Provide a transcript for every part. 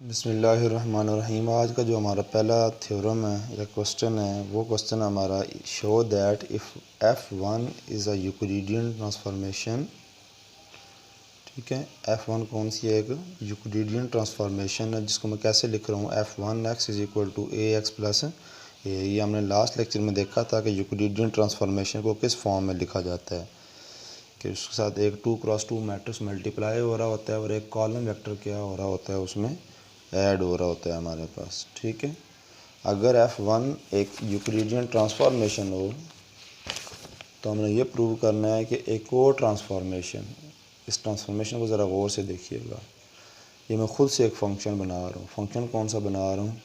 बिस्मिल्लाहिर्रहमानिर्रहीम। आज का जो हमारा पहला थ्योरम है या क्वेश्चन है वो क्वेश्चन हमारा show that if F1 is a Euclidean transformation. ठीक है, F1 कौन सी है? एक यूक्लिडियन ट्रांसफॉर्मेशन है जिसको मैं कैसे लिख रहा हूँ, F1x is equal to AX plus ये हमने लास्ट लेक्चर में देखा था कि यूक्लिडियन ट्रांसफॉर्मेशन को किस फॉर्म में लिखा जाता है कि उसके साथ एक 2x2 मैट्रिक्स मल्टीप्लाई हो रहा होता है और एक कॉलम वेक्टर क्या हो रहा होता है, उसमें ऐड हो रहा होता है हमारे पास। ठीक है, अगर F1 एक यूक्लिडियन ट्रांसफॉर्मेशन हो तो हमने ये प्रूव करना है कि एक और ट्रांसफॉर्मेशन, इस ट्रांसफॉर्मेशन को ज़रा गौर से देखिएगा। ये मैं खुद से एक फ़ंक्शन बना रहा हूँ। फंक्शन कौन सा बना रहा हूँ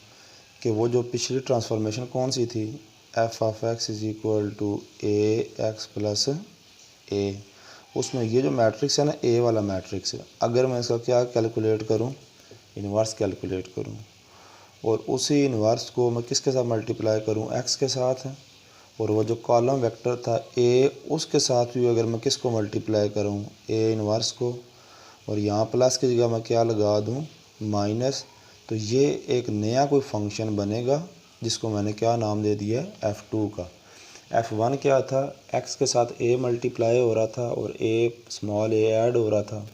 कि वो जो पिछली ट्रांसफॉर्मेशन कौन सी थी, f of x is equal to a x plus a, उसमें ये जो मैट्रिक्स है ना, ए वाला मैट्रिक्स है, अगर मैं इसका क्या कैलकुलेट करूँ, इन्वर्स कैलकुलेट करूँ, और उसी इन्वर्स को मैं किसके साथ मल्टीप्लाई करूँ, एक्स के साथ है, और वो जो कॉलम वेक्टर था ए, उसके साथ भी अगर मैं किसको मल्टीप्लाई करूँ, ए इन्वर्स को, और यहाँ प्लस की जगह मैं क्या लगा दूँ, माइनस, तो ये एक नया कोई फंक्शन बनेगा जिसको मैंने क्या नाम दे दिया, F2 का। F1 क्या था, x के साथ a मल्टीप्लाई हो रहा था और a स्मॉल a ऐड हो रहा था।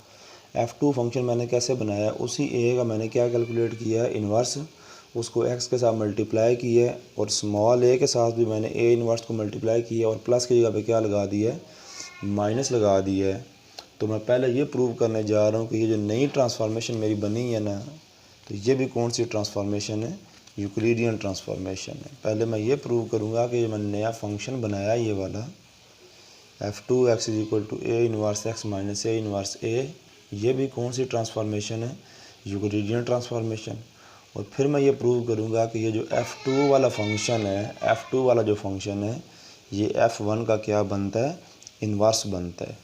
F2 फंक्शन मैंने कैसे बनाया, उसी a का मैंने क्या कैलकुलेट किया है, इन्वर्स, उसको x के साथ मल्टीप्लाई किया है और स्मॉल a के साथ भी मैंने a इन्वर्स को मल्टीप्लाई किया और प्लस की जगह पे क्या लगा दिया है, माइनस लगा दिया है। तो मैं पहले ये प्रूव करने जा रहा हूँ कि ये जो नई ट्रांसफॉर्मेशन मेरी बनी है ना, तो ये भी कौन सी ट्रांसफॉर्मेशन है, यूक्लिडियन ट्रांसफॉर्मेशन है। पहले मैं ये प्रूव करूँगा कि जो मैंने नया फंक्शन बनाया ये वाला F2x is equal to a inverse x minus a inverse a, ये भी कौन सी ट्रांसफॉर्मेशन है, यूक्लिडियन ट्रांसफॉर्मेशन। और फिर मैं ये प्रूव करूँगा कि ये जो F2 वाला फंक्शन है, F2 वाला जो फंक्शन है, ये F1 का क्या बनता है, इन्वर्स बनता है।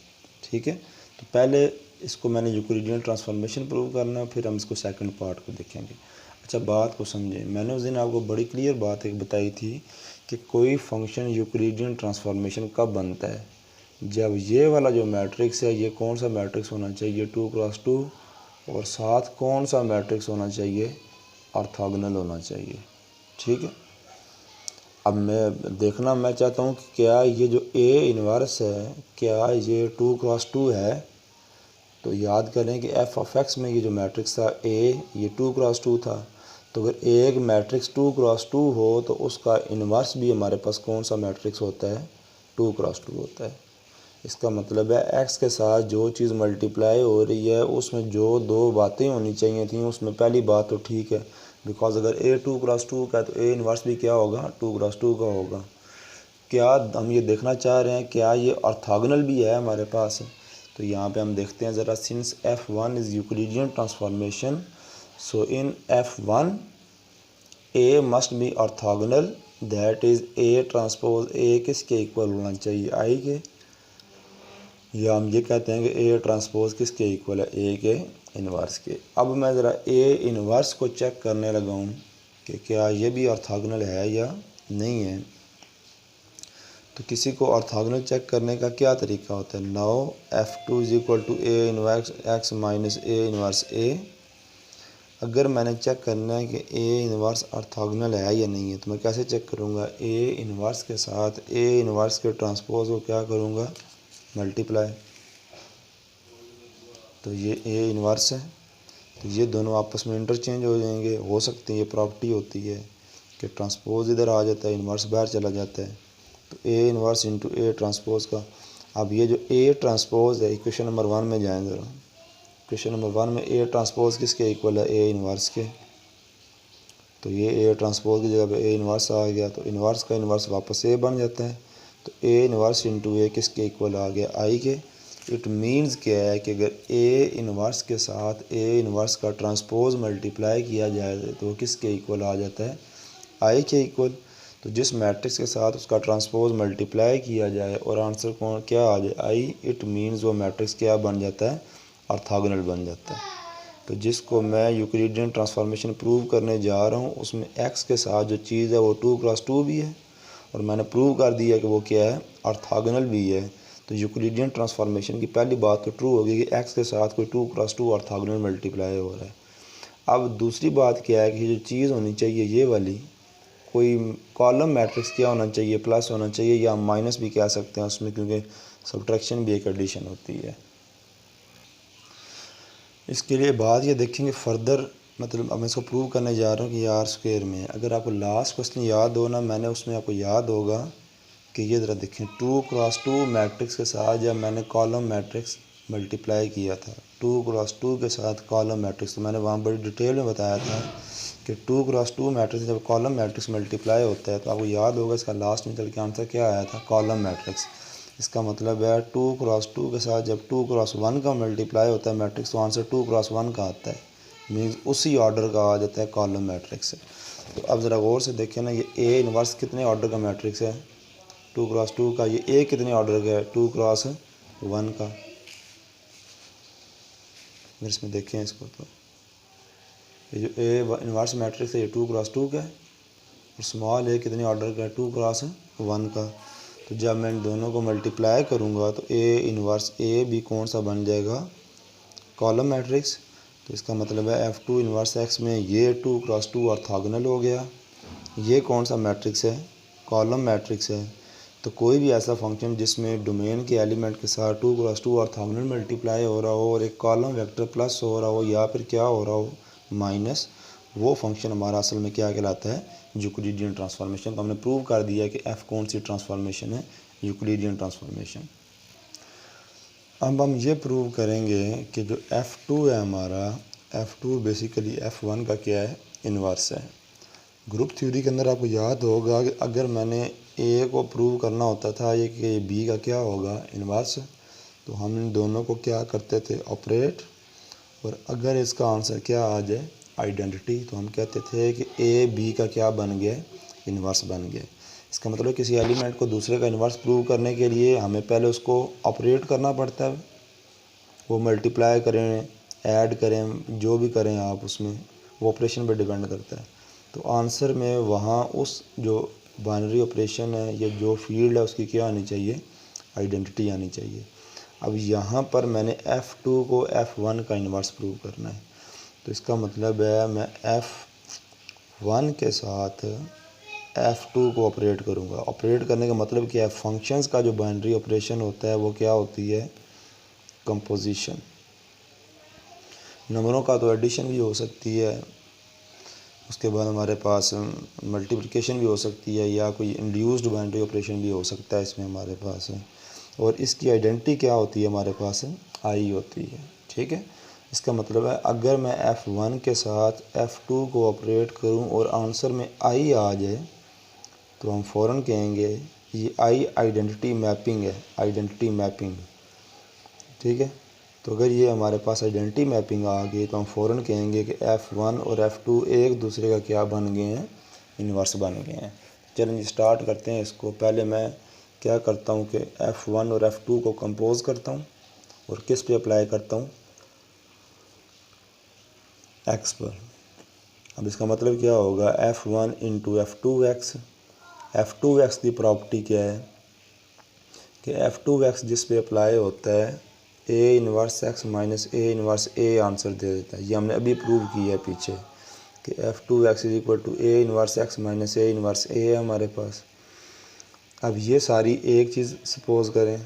ठीक है, तो पहले इसको मैंने यूक्लिडियन ट्रांसफॉर्मेशन प्रूव करना है, फिर हम इसको सेकंड पार्ट को देखेंगे। अच्छा, बात को समझें, मैंने उस दिन आपको बड़ी क्लियर बात एक बताई थी कि कोई फंक्शन यूक्लिडियन ट्रांसफॉर्मेशन कब बनता है, जब ये वाला जो मैट्रिक्स है, ये कौन सा मैट्रिक्स होना चाहिए, 2x2, और साथ कौन सा मैट्रिक्स होना चाहिए, ऑर्थोगोनल होना चाहिए। ठीक है, अब मैं चाहता हूँ कि क्या ये जो ए इन्वर्स है, क्या ये 2x2 है। तो याद करें कि एफ ऑफ एक्स में ये जो मैट्रिक्स था ए, ये 2x2 था। तो अगर एक मैट्रिक्स 2x2 हो तो उसका इन्वर्स भी हमारे पास कौन सा मैट्रिक्स होता है, 2x2 होता है। इसका मतलब है एक्स के साथ जो चीज़ मल्टीप्लाई हो रही है उसमें जो दो बातें होनी चाहिए थी, उसमें पहली बात तो ठीक है, बिकॉज अगर ए 2x2 का है तो ए इन्वर्स भी क्या होगा, 2x2 का होगा। क्या हम ये देखना चाह रहे हैं क्या ये ऑर्थोगोनल भी है हमारे पास, तो यहाँ पे हम देखते हैं ज़रा, since F1 is Euclidean transformation, so in F1 A must be orthogonal, that is A transpose A किसके इक्वल होना चाहिए, आई के, या हम ये कहते हैं कि ए ट्रांसपोज किसके इक्वल है, ए के इन्वर्स के। अब मैं ज़रा ए इन्वर्स को चेक करने लगा हूँ कि क्या ये भी ऑर्थोगोनल है या नहीं है। तो किसी को ऑर्थोगोनल चेक करने का क्या तरीका होता है, now F2 is equal to a inverse x minus a inverse a. अगर मैंने चेक करना है कि ए इन्वर्स ऑर्थोगोनल है या नहीं है, तो मैं कैसे चेक करूँगा, ए इन्वर्स के साथ ए इन्वर्स के ट्रांसपोज को क्या करूँगा, मल्टीप्लाई। तो ये ए इन्वर्स है, तो ये दोनों आपस में इंटरचेंज हो जाएंगे। हो सकती है ये प्रॉपर्टी होती है कि ट्रांसपोज इधर आ जाता है, इन्वर्स बाहर चला जाता है, तो A inverse into A transpose का। अब ये जो ए ट्रांसपोज है, इक्वेशन नंबर 1 में जाएँ ज़रा, इक्वेशन नंबर 1 में ए ट्रांसपोज किसके इक्वल है, ए इन्वर्स के। तो ये ए ट्रांसपोज की जगह पे ए इन्वर्स आ गया, तो इन्वर्स का इन्वर्स वापस ए बन जाता है। तो ए इन्वर्स इंटू ए किसके इक्वल आ गया, आई के। इट मीन्स क्या है कि अगर ए इन्वर्स के साथ ए इन्वर्स का ट्रांसपोज मल्टीप्लाई किया जाए तो वो किसके इक्वल आ जाता है, आई के इक्वल। तो जिस मैट्रिक्स के साथ उसका ट्रांसपोज मल्टीप्लाई किया जाए और आंसर कौन क्या आ जाए, आई, इट मीन्स वो मैट्रिक्स क्या बन जाता है, ऑर्थोगोनल बन जाता है। तो जिसको मैं यूक्लिडियन ट्रांसफॉर्मेशन प्रूव करने जा रहा हूँ उसमें एक्स के साथ जो चीज़ है वो 2x2 भी है और मैंने प्रूव कर दिया कि वो क्या है, ऑर्थोगोनल भी है। तो यूक्लिडियन ट्रांसफॉर्मेशन की पहली बात तो ट्रू होगी कि एक्स के साथ कोई 2x2 ऑर्थोगोनल मल्टीप्लाई हो रहा है। अब दूसरी बात क्या है कि जो चीज़ होनी चाहिए ये वाली, कोई कॉलम मैट्रिक्स क्या होना चाहिए, प्लस होना चाहिए या माइनस भी कह सकते हैं उसमें, क्योंकि सब्ट्रैक्शन भी एक एडिशन होती है। इसके लिए बात ये देखेंगे फर्दर, मतलब अब मैं इसको प्रूव करने जा रहा हूँ कि आर स्क्वायर में, अगर आपको लास्ट क्वेश्चन याद हो ना, मैंने उसमें आपको याद होगा कि ये ज़रा देखें 2x2 मैट्रिक्स के साथ जब मैंने कॉलम मैट्रिक्स मल्टीप्लाई किया था, 2x2 के साथ कॉलम मैट्रिक्स, तो मैंने वहाँ बड़ी डिटेल में बताया था कि 2x2 मैट्रिक्स जब कॉलम मैट्रिक्स मल्टीप्लाई होता है तो आपको याद होगा इसका लास्ट में चल के आंसर क्या आया था, कॉलम मैट्रिक्स। इसका मतलब है 2x2 के साथ जब 2x1 का मल्टीप्लाई होता है मैट्रिक्स तो आंसर 2x1 का आता है, मीन्स उसी ऑर्डर का आ जाता है कॉलम मैट्रिक्स। तो अब ज़रा गौर से देखें ना, ये ए इन्वर्स कितने ऑर्डर का मैट्रिक्स है 2x2 का, ये ए कितने ऑर्डर का है 2x1 का। अगर इसमें देखें इसको तो ये जो ए इन्वर्स मैट्रिक्स है ये 2x2 का है और स्मॉल ए कितने ऑर्डर का है 2x1 का। तो जब मैं इन दोनों को मल्टीप्लाई करूँगा तो ए इन्वर्स ए भी कौन सा बन जाएगा, कॉलम मैट्रिक्स। तो इसका मतलब है F2 इन्वर्स एक्स में ये 2x2 ऑर्थोगोनल हो गया। ये कौन सा मैट्रिक्स है, कॉलम मैट्रिक्स है। तो कोई भी ऐसा फंक्शन जिसमें डोमेन के एलिमेंट के साथ 2x2 ऑर्थोगोनल मल्टीप्लाई हो रहा हो और एक कॉलम वेक्टर प्लस हो रहा हो या फिर क्या हो रहा हो माइनस, वो फंक्शन हमारा असल में क्या कहलाता है, यूक्लिडियन ट्रांसफॉर्मेशन। तो हमने प्रूव कर दिया कि F कौन सी ट्रांसफॉर्मेशन है, यूक्लिडियन ट्रांसफॉर्मेशन। अब हम ये प्रूव करेंगे कि जो F2 है हमारा, F2 बेसिकली F1 का क्या है, इन्वर्स है। ग्रुप थ्योरी के अंदर आपको याद होगा कि अगर मैंने ए को प्रूव करना होता था ये कि बी का क्या होगा, इन्वर्स, तो हम इन दोनों को क्या करते थे, ऑपरेट, और अगर इसका आंसर क्या आ जाए, आइडेंटिटी, तो हम कहते थे कि ए बी का क्या बन गया, इन्वर्स बन गया। इसका मतलब किसी एलिमेंट को दूसरे का इन्वर्स प्रूव करने के लिए हमें पहले उसको ऑपरेट करना पड़ता है, वो मल्टीप्लाई करें, ऐड करें, जो भी करें आप उसमें, वो ऑपरेशन पर डिपेंड करता है। तो आंसर में वहाँ उस जो बाइनरी ऑपरेशन है या जो फील्ड है उसकी क्या आनी चाहिए, आइडेंटिटी आनी चाहिए। अब यहाँ पर मैंने F2 को F1 का इन्वर्स प्रूव करना है, तो इसका मतलब है मैं F1 के साथ F2 को ऑपरेट करूँगा। ऑपरेट करने का मतलब क्या है, फंक्शंस का जो बाइनरी ऑपरेशन होता है वो क्या होती है, कंपोजिशन। नंबरों का तो एडिशन भी हो सकती है, उसके बाद हमारे पास मल्टीप्लिकेशन भी हो सकती है या कोई इंड्यूस्ड बाइनरी ऑपरेशन भी हो सकता है इसमें हमारे पास। और इसकी आइडेंटिटी क्या होती है हमारे पास, आई होती है। ठीक है, इसका मतलब है अगर मैं F1 के साथ F2 को ऑपरेट करूं और आंसर में आई आ जाए तो हम फ़ौरन कहेंगे ये आई आइडेंटिटी मैपिंग है, आइडेंटिटी मैपिंग। ठीक है, तो अगर ये हमारे पास आइडेंटिटी मैपिंग आ गई तो हम फ़ौरन कहेंगे कि F1 और F2 एक दूसरे का क्या बन गए हैं, इन्वर्स बन गए हैं। चलें स्टार्ट करते हैं इसको। पहले मैं क्या करता हूँ कि F1 और F2 को कंपोज करता हूँ और किस पे अप्लाई करता हूँ, X पर। अब इसका मतलब क्या होगा, F1 इंटू F2x। F2x की प्रॉपर्टी क्या है कि F2x जिस पे अप्लाई होता है a inverse x minus a inverse a answer दे देता है। ये हमने अभी प्रूव किया है पीछे कि F2x is equal to a inverse x minus a inverse a है हमारे पास। अब ये सारी एक चीज़ सपोज करें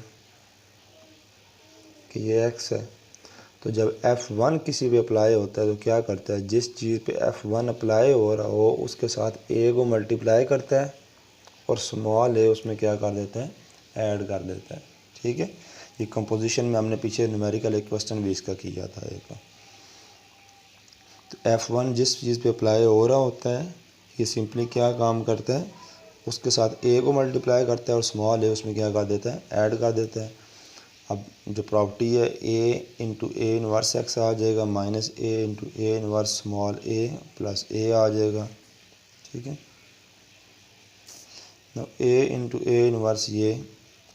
कि ये x है, तो जब F1 किसी पे अप्लाई होता है तो क्या करता है, जिस चीज़ पे F1 अप्लाई हो रहा हो उसके साथ ए को मल्टीप्लाई करता है और स्मॉल ए उसमें क्या कर देता है, ऐड कर देता है। ठीक है, ये कंपोजिशन में हमने पीछे न्यूमेरिकल एक क्वेश्चन भी इसका किया था एक। तो F1 जिस चीज़ पे अप्लाई हो रहा होता है ये सिंपली क्या काम करता है, उसके साथ ए को मल्टीप्लाई करता है और स्मॉल ए उसमें क्या कर देता है, ऐड कर देता है। अब जो प्रॉपर्टी है ए इंटू ए इन्वर्स एक्स आ जाएगा minus A into A inverse small A plus ए आ जाएगा। ठीक है, ए इंटू ए इन्वर्स ये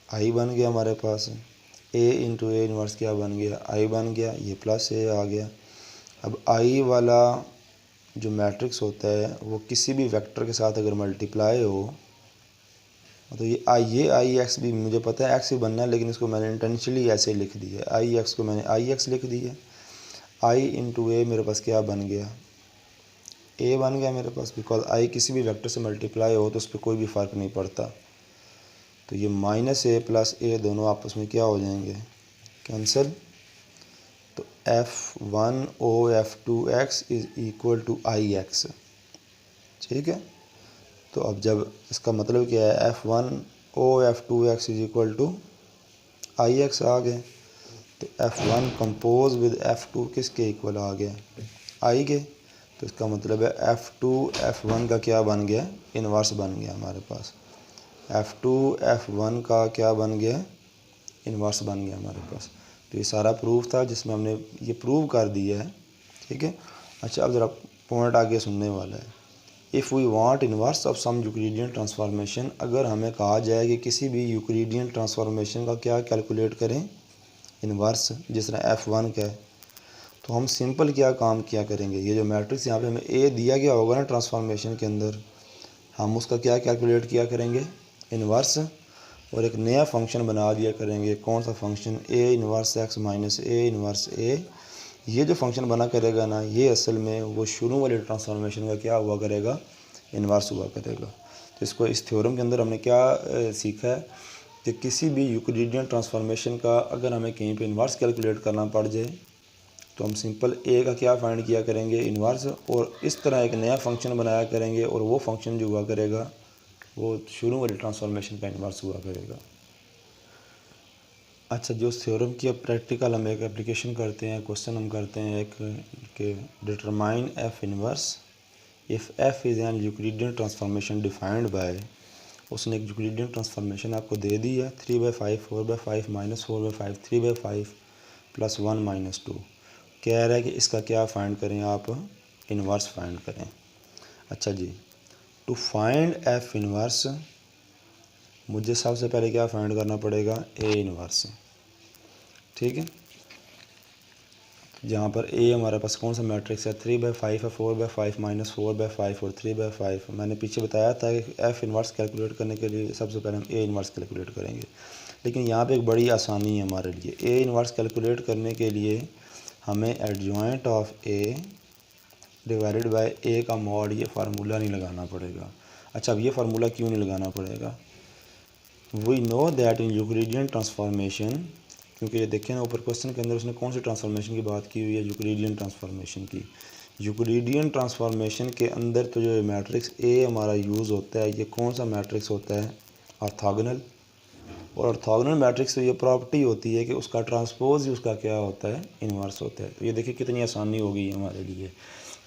आई बन गया हमारे पास, ए इंटू ए इन्वर्स क्या बन गया, आई बन गया, ये प्लस ए आ गया। अब आई वाला जो मैट्रिक्स होता है वो किसी भी वेक्टर के साथ अगर मल्टीप्लाई हो तो ये आई एक्स भी मुझे पता है एक्स भी बनना है, लेकिन इसको मैंने इंटेंशनली ऐसे लिख दिया, आई एक्स को मैंने आई एक्स लिख दिया। आई इंटू ए मेरे पास क्या बन गया, ए बन गया मेरे पास, बिकॉज आई किसी भी वेक्टर से मल्टीप्लाई हो तो उस पर कोई भी फ़र्क नहीं पड़ता। तो ये माइनस ए प्लस ए दोनों आपस में क्या हो जाएंगे, कैंसिल। तो F1OF2x is equal to I x, ठीक है। तो अब जब इसका मतलब क्या है, F1OF2x is equal to I x आ गए, तो F1 कंपोज विद F2 किसके इक्वल आ गया, आई के। तो इसका मतलब है F2 F1 का क्या बन गया, इन्वर्स बन गया हमारे पास। F2 F1 का क्या बन गया, इन्वर्स बन गया हमारे पास। तो ये सारा प्रूफ था जिसमें हमने ये प्रूव कर दिया है, ठीक है। अच्छा, अब ज़रा पॉइंट आगे सुनने वाला है। If we want inverse of some Euclidean transformation, अगर हमें कहा जाए कि किसी भी यूक्लिडियन ट्रांसफॉर्मेशन का क्या कैलकुलेट करें, इन्वर्स, जिस तरह F1 का है, तो हम सिंपल क्या काम किया करेंगे, ये जो मैट्रिक्स यहाँ पे हमें ए दिया गया होगा ना ट्रांसफॉर्मेशन के अंदर, हम उसका क्या कैलकुलेट किया करेंगे, इन्वर्स, और एक नया फंक्शन बना दिया करेंगे। कौन सा function, A inverse x minus a inverse a. ये जो फंक्शन बना करेगा ना, ये असल में वो शुरू वाले ट्रांसफॉर्मेशन का क्या हुआ करेगा, इन्वर्स हुआ करेगा। तो इसको इस थ्योरम के अंदर हमने क्या सीखा है कि किसी भी यूक्लिडियन ट्रांसफॉर्मेशन का अगर हमें कहीं पे इन्वर्स कैलकुलेट करना पड़ जाए तो हम सिंपल ए का क्या फाइंड किया करेंगे, इन्वर्स, और इस तरह एक नया फंक्शन बनाया करेंगे और वो फंक्शन जो हुआ करेगा वो शुरू वाले ट्रांसफॉर्मेशन का इन्वर्स हुआ करेगा। अच्छा, जो थ्योरम की अब प्रैक्टिकल हम एक एप्लीकेशन करते हैं, क्वेश्चन हम करते हैं एक कि determine F inverse if F is N Euclidean transformation defined by, उसने एक यूक्लिडियन ट्रांसफॉर्मेशन आपको दे दी है 3/5 4/5 -4/5 3/5 + 1 - 2। कह रहा है कि इसका क्या फाइंड करें, आप इन्वर्स फाइंड करें। अच्छा जी, टू फाइंड एफ इन्वर्स मुझे सबसे पहले क्या फाइंड करना पड़ेगा, ए इन्वर्स, ठीक है। जहाँ पर ए हमारे पास कौन सा मैट्रिक्स है, 3/5 है, 4/5 -4/5 और 3/5। मैंने पीछे बताया था कि एफ इन्वर्स कैलकुलेट करने के लिए सबसे पहले हम ए इन्वर्स कैलकुलेट करेंगे। लेकिन यहाँ पे एक बड़ी आसानी है हमारे लिए, ए इन्वर्स कैलकुलेट करने के लिए हमें adjoint of a divided by a का मॉड, ये फार्मूला नहीं लगाना पड़ेगा। अच्छा, अब ये फार्मूला क्यों नहीं लगाना पड़ेगा, we know that in Euclidean transformation, क्योंकि ये देखें ना ऊपर क्वेश्चन के अंदर उसने कौन सी ट्रांसफॉर्मेशन की बात की हुई है, यूक्लिडियन ट्रांसफॉर्मेशन की। यूक्लिडियन ट्रांसफॉर्मेशन के अंदर तो जो मैट्रिक्स ए हमारा यूज़ होता है, ये कौन सा मैट्रिक्स होता है, ऑर्थोगोनल। और ऑर्थोगोनल मैट्रिक्स तो ये प्रॉपर्टी होती है कि उसका ट्रांसपोज ही उसका क्या होता है, इन्वर्स होता है। तो ये देखिए कितनी आसानी हो गई हमारे लिए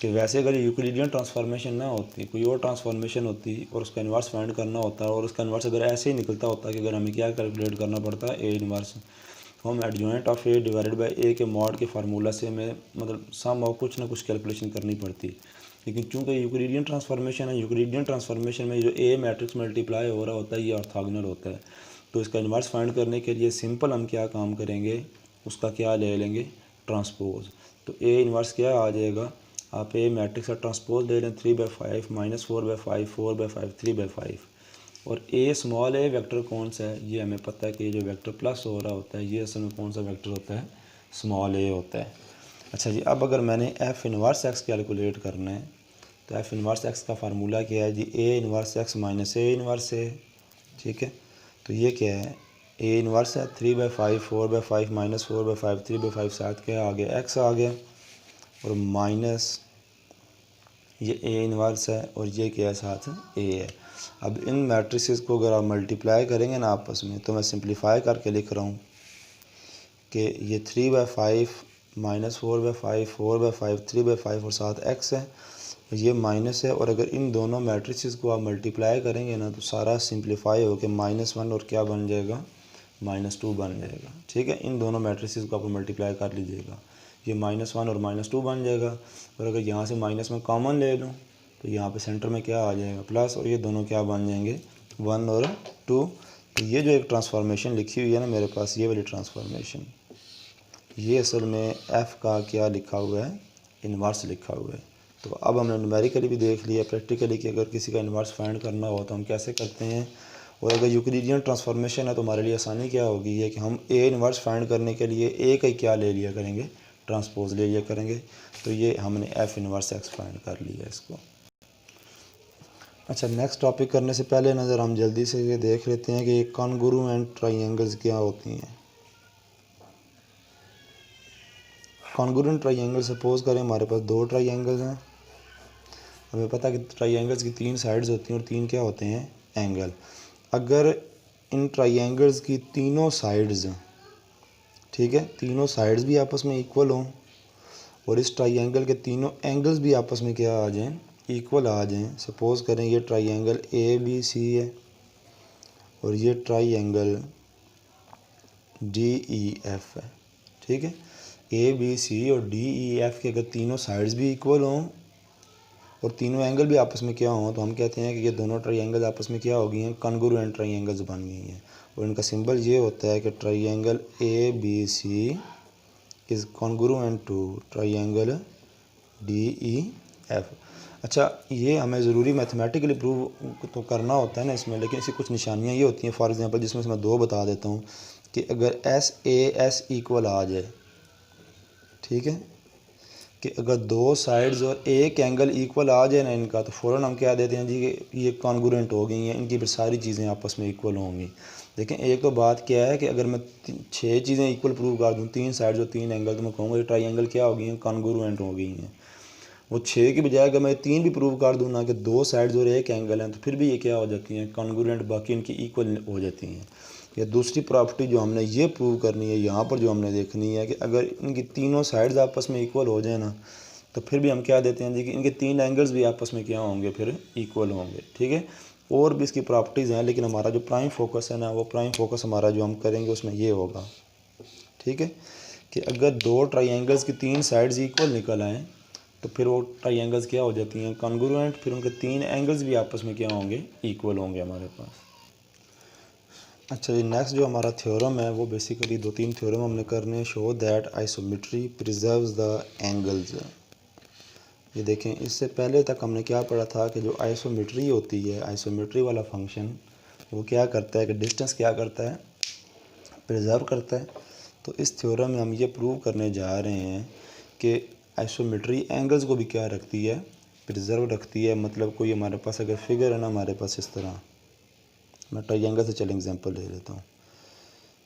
कि वैसे अगर यूक्लिडियन ट्रांसफॉर्मेशन ना होती, कोई और ट्रांसफॉर्मेशन होती और उसका इन्वर्स फाइंड करना होता और उसका इन्वर्स अगर ऐसे ही निकलता होता कि अगर हमें क्या कैलकुलेट करना पड़ता है, ए इन्वर्स, तो हम adjoint of a divided by a के मॉड के फार्मूला से हमें मतलब सम और कुछ ना कुछ कैलकुलेशन करनी पड़ती। लेकिन चूंकि यूक्लिडियन ट्रांसफॉर्मेशन है, यूक्लिडियन ट्रांसफॉर्मेशन में जो ए मैट्रिक्स मल्टीप्लाई हो रहा होता है ये ऑर्थोगोनल होता है। तो इसका इन्वर्स फाइंड करने के लिए सिंपल हम क्या काम करेंगे, उसका क्या ले लेंगे, ट्रांसपोज। तो ए इन्वर्स क्या आ जाएगा, आप ए मैट्रिक्स का ट्रांसपोज ले लें 3/5 -4/5 4/5 3/5, और ए स्मॉल ए वेक्टर कौन सा है, ये हमें पता है कि जो वेक्टर प्लस हो रहा होता है ये असल में कौन सा वेक्टर होता है, स्मॉल ए होता है। अच्छा जी, अब अगर मैंने एफ इन्वर्स एक्स कैलकुलेट करना है तो एफ इन्वर्स एक्स का फार्मूला क्या है जी, ए inverse x minus a inverse ए, ठीक है। तो ये क्या है, ए इन्वर्स है 3/5 4/5 -4/5 3/5 साथ क्या आ गया, एक्स आ गया, और माइनस ये ए इन्वर्स है और ये क्या है, साथ ए है। अब इन मैट्रिसेस को अगर आप मल्टीप्लाई करेंगे ना आपस में, तो मैं सिंप्लीफाई करके लिख रहा हूँ कि ये 3/5 -4/5 4/5 3/5 और साथ एक्स है, ये माइनस है, और अगर इन दोनों मैट्रिसेस को आप मल्टीप्लाई करेंगे ना तो सारा सिंप्लीफाई होकर -1 और क्या बन जाएगा, -2 बन जाएगा, ठीक है। इन दोनों मैट्रिसेस को आप मल्टीप्लाई कर लीजिएगा, ये -1 और -2 बन जाएगा। और अगर यहाँ से माइनस में कॉमन ले लूँ तो यहाँ पे सेंटर में क्या आ जाएगा, प्लस, और ये दोनों क्या बन जाएंगे, 1 और 2। तो ये जो एक ट्रांसफॉर्मेशन लिखी हुई है ना मेरे पास, ये वाली ट्रांसफॉर्मेशन, ये असल में एफ़ का क्या लिखा हुआ है, इन्वर्स लिखा हुआ है। तो अब हमने न्यूमेरिकली भी देख लिया, प्रैक्टिकली कि अगर किसी का इन्वर्स फाइंड करना हो तो हम कैसे करते हैं। और अगर यूक्लिडियन ट्रांसफॉर्मेशन है तो हमारे लिए आसानी क्या होगी, ये कि हम ए इन्वर्स फाइंड करने के लिए ए का क्या ले लिया करेंगे, ट्रांसपोज ले लिया करेंगे। तो ये हमने एफ इनवर्स एक्सपेंड कर लिया इसको। अच्छा, नेक्स्ट टॉपिक करने से पहले नज़र हम जल्दी से ये देख लेते हैं कि ये कॉन्ग्रुएंट ट्राइंगल्स क्या होती हैं। कॉन्ग्रुएंट ट्राइंगल, सपोज करें हमारे पास दो ट्राइंगल्स हैं, हमें पता है कि ट्राइंगल्स की 3 साइड्स होती हैं और 3 क्या होते हैं, एंगल। अगर इन ट्राइंगल्स की तीनों साइड्स, ठीक है, तीनों साइड्स भी आपस में इक्वल हों और इस ट्राइंगल के तीनों एंगल्स भी आपस में क्या आ जाएं, इक्वल आ जाएं। सपोज करें ये ट्राइंगल ए बी सी है और ये ट्राइंगल डी ई एफ है, ठीक है। ए बी सी और डी ई एफ के अगर तीनों साइड्स भी इक्वल हों और तीनों एंगल भी आपस में क्या हों, तो हम कहते हैं कि ये दोनों ट्राइंगल आपस में क्या हो गई हैं, कॉन्ग्रुएंट ट्राइंगल्स बन गई हैं। और इनका सिंबल ये होता है कि triangle A B C is congruent to triangle D E F. अच्छा, ये हमें ज़रूरी मैथमेटिकली प्रूव तो करना होता है ना इसमें, लेकिन इसकी कुछ निशानियाँ ये होती हैं, फॉर एग्जांपल जिसमें से मैं 2 बता देता हूँ कि अगर एस ए एस इक्वल आ जाए, ठीक है, कि अगर 2 साइड्स और एक एंगल इक्वल आ जाए ना इनका, तो फ़ौरन हम क्या देते हैं जी कि ये कॉन्ग्रुएंट हो गई हैं, इनकी फिर सारी चीज़ें आपस में इक्वल होंगी। लेकिन एक तो बात क्या है कि अगर मैं 6 चीज़ें इक्वल प्रूव कर दूँ, 3 साइड्स और 3 एंगल, तो मैं कहूँगा ये ट्राइंगल क्या हो गई हैं, कॉन्ग्रुएंट हो गई हैं। वो 6 की बजाय अगर मैं 3 भी प्रूव कर दूँ ना कि 2 साइड्स और एक एंगल हैं, तो फिर भी ये क्या हो जाती हैं, कॉन्ग्रुएंट, बाकी इनकी इक्वल हो जाती हैं। या दूसरी प्रॉपर्टी जो हमने ये प्रूव करनी है यहाँ पर, जो हमने देखनी है कि अगर इनकी तीनों साइड्स आपस में इक्वल हो जाए ना, तो फिर भी हम क्या देते हैं जी कि इनके 3 एंगल्स भी आपस में क्या होंगे, फिर इक्वल होंगे, ठीक है। और भी इसकी प्रॉपर्टीज़ हैं, लेकिन हमारा जो प्राइम फोकस है ना, वो प्राइम फोकस हमारा जो हम करेंगे उसमें ये होगा, ठीक है, कि अगर 2 ट्राइंगल्स की 3 साइड्स इक्वल निकल आएँ, तो फिर वो ट्राइंगल्स क्या हो जाती हैं, कॉन्ग्रुएंट, फिर उनके 3 एंगल्स भी आपस में क्या होंगे, इक्वल होंगे हमारे पास। अच्छा जी, नेक्स्ट जो हमारा थ्योरम है वो बेसिकली 2-3 थ्योरम हमने करने हैं। Show that isometry preserves the angles. ये देखें, इससे पहले तक हमने क्या पढ़ा था कि जो आइसोमेट्री होती है, आइसोमेट्री वाला फंक्शन वो क्या करता है कि डिस्टेंस क्या करता है, प्रिजर्व करता है। तो इस थ्योरम में हम ये प्रूव करने जा रहे हैं कि आइसोमेट्री एंगल्स को भी क्या रखती है, प्रिजर्व रखती है। मतलब कोई हमारे पास अगर फिगर है ना, हमारे पास इस तरह, मैं ट्राइंगल से चलें एग्जांपल ले लेता हूँ